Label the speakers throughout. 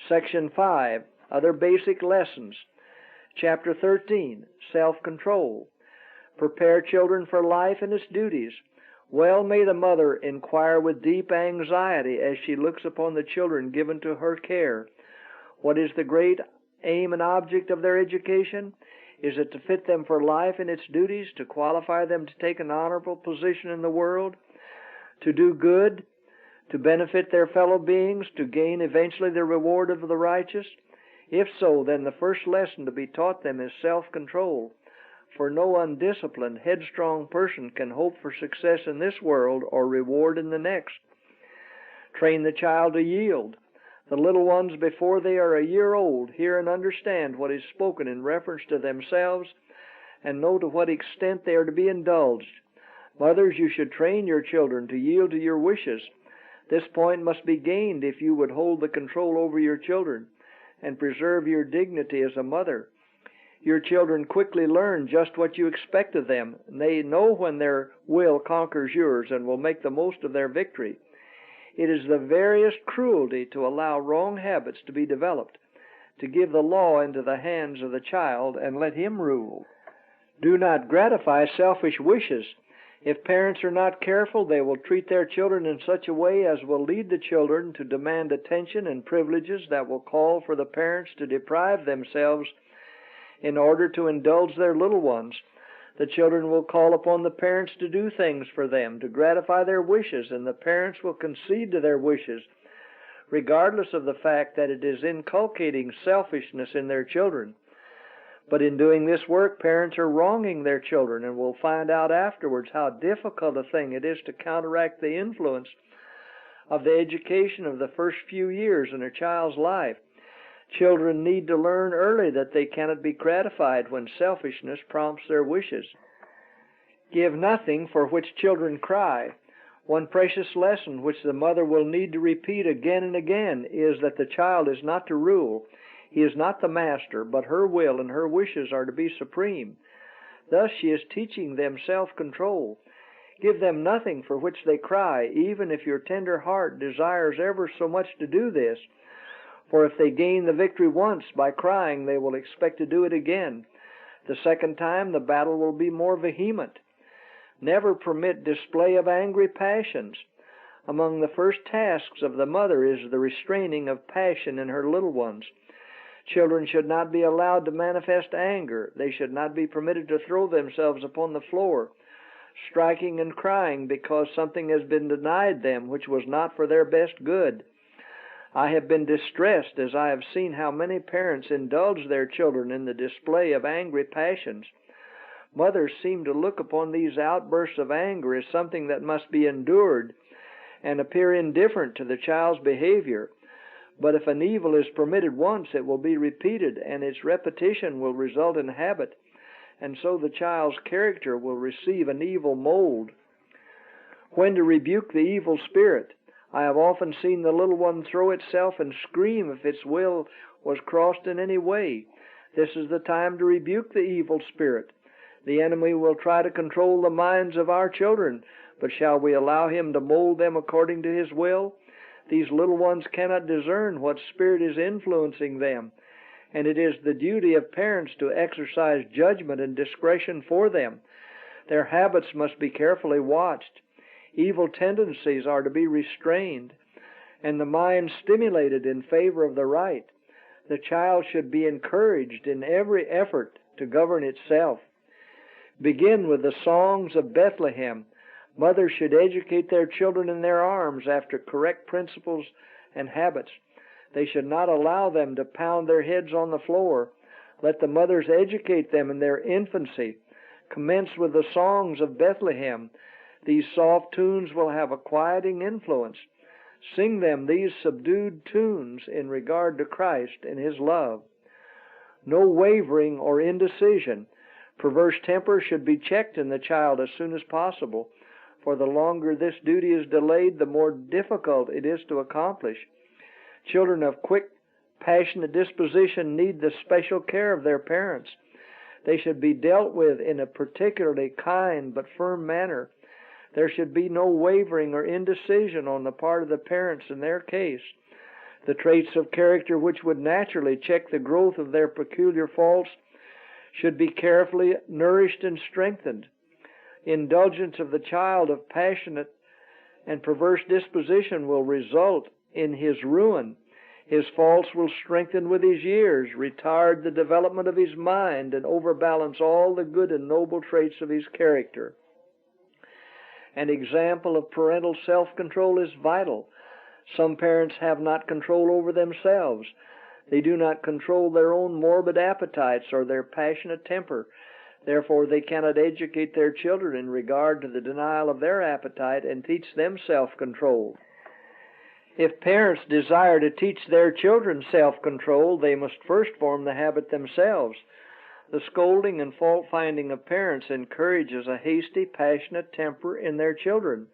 Speaker 1: Section 5, Other Basic Lessons. Chapter 13, Self-Control. Prepare children for life and its duties. Well may the mother inquire with deep anxiety as she looks upon the children given to her care. What is the great aim and object of their education? Is it to fit them for life and its duties, to qualify them to take an honorable position in the world, to do good, to benefit their fellow beings, to gain eventually the reward of the righteous? If so, then the first lesson to be taught them is self-control. For no undisciplined, headstrong person can hope for success in this world or reward in the next. Train the child to yield. The little ones, before they are a year old, hear and understand what is spoken in reference to themselves and know to what extent they are to be indulged. Mothers, you should train your children to yield to your wishes. This point must be gained if you would hold the control over your children and preserve your dignity as a mother. Your children quickly learn just what you expect of them. They know when their will conquers yours and will make the most of their victory. It is the veriest cruelty to allow wrong habits to be developed, to give the law into the hands of the child and let him rule. Do not gratify selfish wishes. If parents are not careful, they will treat their children in such a way as will lead the children to demand attention and privileges that will call for the parents to deprive themselves in order to indulge their little ones. The children will call upon the parents to do things for them, to gratify their wishes, and the parents will concede to their wishes, regardless of the fact that it is inculcating selfishness in their children. But in doing this work, parents are wronging their children and will find out afterwards how difficult a thing it is to counteract the influence of the education of the first few years in a child's life. Children need to learn early that they cannot be gratified when selfishness prompts their wishes. Give nothing for which children cry. One precious lesson which the mother will need to repeat again and again is that the child is not to rule. He is not the master, but her will and her wishes are to be supreme. Thus she is teaching them self-control. Give them nothing for which they cry, even if your tender heart desires ever so much to do this. For if they gain the victory once by crying, they will expect to do it again. The second time, the battle will be more vehement. Never permit display of angry passions. Among the first tasks of the mother is the restraining of passion in her little ones. Children should not be allowed to manifest anger. They should not be permitted to throw themselves upon the floor, striking and crying because something has been denied them which was not for their best good. I have been distressed as I have seen how many parents indulge their children in the display of angry passions. Mothers seem to look upon these outbursts of anger as something that must be endured and appear indifferent to the child's behavior. But if an evil is permitted once, it will be repeated, and its repetition will result in habit, and so the child's character will receive an evil mold. When to rebuke the evil spirit? I have often seen the little one throw itself and scream if its will was crossed in any way. This is the time to rebuke the evil spirit. The enemy will try to control the minds of our children, but shall we allow him to mold them according to his will? These little ones cannot discern what spirit is influencing them, and it is the duty of parents to exercise judgment and discretion for them. Their habits must be carefully watched. Evil tendencies are to be restrained, and the mind stimulated in favor of the right. The child should be encouraged in every effort to govern itself. Begin with the songs of Bethlehem. Mothers should educate their children in their arms after correct principles and habits. They should not allow them to pound their heads on the floor. Let the mothers educate them in their infancy. Commence with the songs of Bethlehem. These soft tunes will have a quieting influence. Sing them these subdued tunes in regard to Christ and His love. No wavering or indecision. Perverse temper should be checked in the child as soon as possible, for the longer this duty is delayed, the more difficult it is to accomplish. Children of quick, passionate disposition need the special care of their parents. They should be dealt with in a particularly kind but firm manner. There should be no wavering or indecision on the part of the parents in their case. The traits of character which would naturally check the growth of their peculiar faults should be carefully nourished and strengthened. Indulgence of the child of passionate and perverse disposition will result in his ruin. His faults will strengthen with his years, retard the development of his mind, and overbalance all the good and noble traits of his character. An example of parental self-control is vital. Some parents have not control over themselves. They do not control their own morbid appetites or their passionate temper. Therefore, they cannot educate their children in regard to the denial of their appetite and teach them self-control. If parents desire to teach their children self-control, they must first form the habit themselves. The scolding and fault-finding of parents encourages a hasty, passionate temper in their children.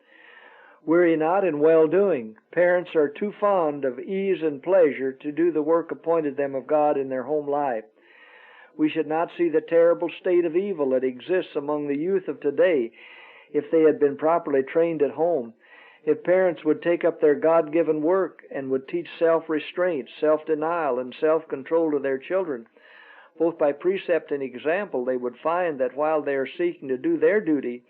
Speaker 1: Weary not in well-doing. Parents are too fond of ease and pleasure to do the work appointed them of God in their home life. We should not see the terrible state of evil that exists among the youth of today if they had been properly trained at home. If parents would take up their God-given work and would teach self-restraint, self-denial, and self-control to their children, both by precept and example, they would find that while they are seeking to do their duty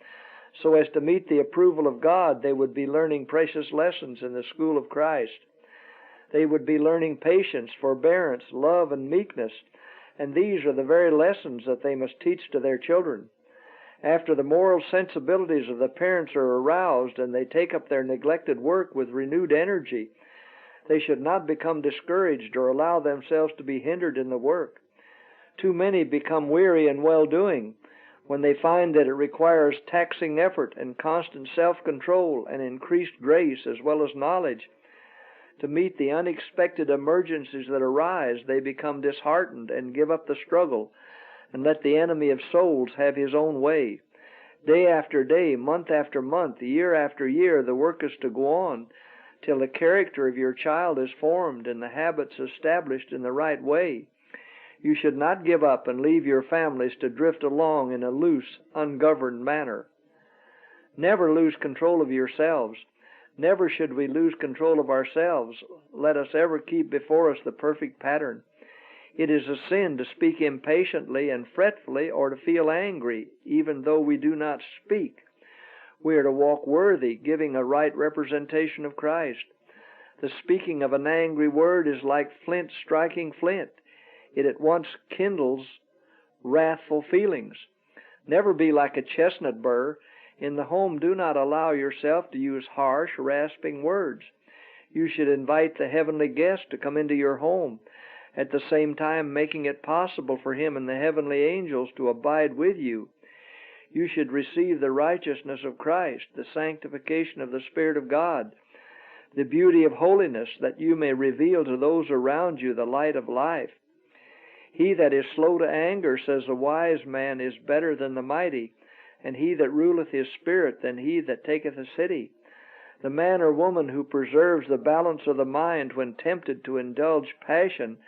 Speaker 1: so as to meet the approval of God, they would be learning precious lessons in the school of Christ. They would be learning patience, forbearance, love, and meekness, and these are the very lessons that they must teach to their children. After the moral sensibilities of the parents are aroused and they take up their neglected work with renewed energy, they should not become discouraged or allow themselves to be hindered in the work. Too many become weary in well-doing when they find that it requires taxing effort and constant self-control and increased grace as well as knowledge. To meet the unexpected emergencies that arise, they become disheartened and give up the struggle and let the enemy of souls have his own way. Day after day, month after month, year after year, the work is to go on till the character of your child is formed and the habits established in the right way. You should not give up and leave your families to drift along in a loose, ungoverned manner. Never lose control of yourselves. Never should we lose control of ourselves. Let us ever keep before us the perfect pattern. It is a sin to speak impatiently and fretfully or to feel angry, even though we do not speak. We are to walk worthy, giving a right representation of Christ. The speaking of an angry word is like flint striking flint. It at once kindles wrathful feelings. Never be like a chestnut burr. In the home, do not allow yourself to use harsh, rasping words. You should invite the heavenly guest to come into your home, at the same time making it possible for him and the heavenly angels to abide with you. You should receive the righteousness of Christ, the sanctification of the Spirit of God, the beauty of holiness, that you may reveal to those around you the light of life. He that is slow to anger, says a wise man, is better than the mighty, and he that ruleth his spirit than he that taketh a city. The man or woman who preserves the balance of the mind when tempted to indulge passion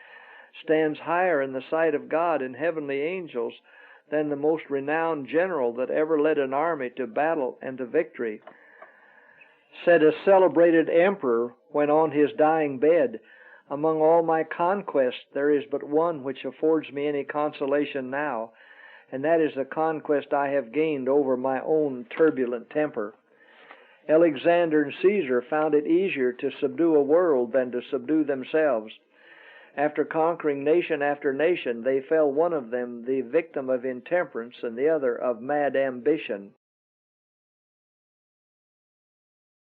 Speaker 1: stands higher in the sight of God and heavenly angels than the most renowned general that ever led an army to battle and to victory. Said a celebrated emperor when on his dying bed, "Among all my conquests there is but one which affords me any consolation now, and that is the conquest I have gained over my own turbulent temper." Alexander and Caesar found it easier to subdue a world than to subdue themselves. After conquering nation after nation, they fell, one of them the victim of intemperance and the other of mad ambition.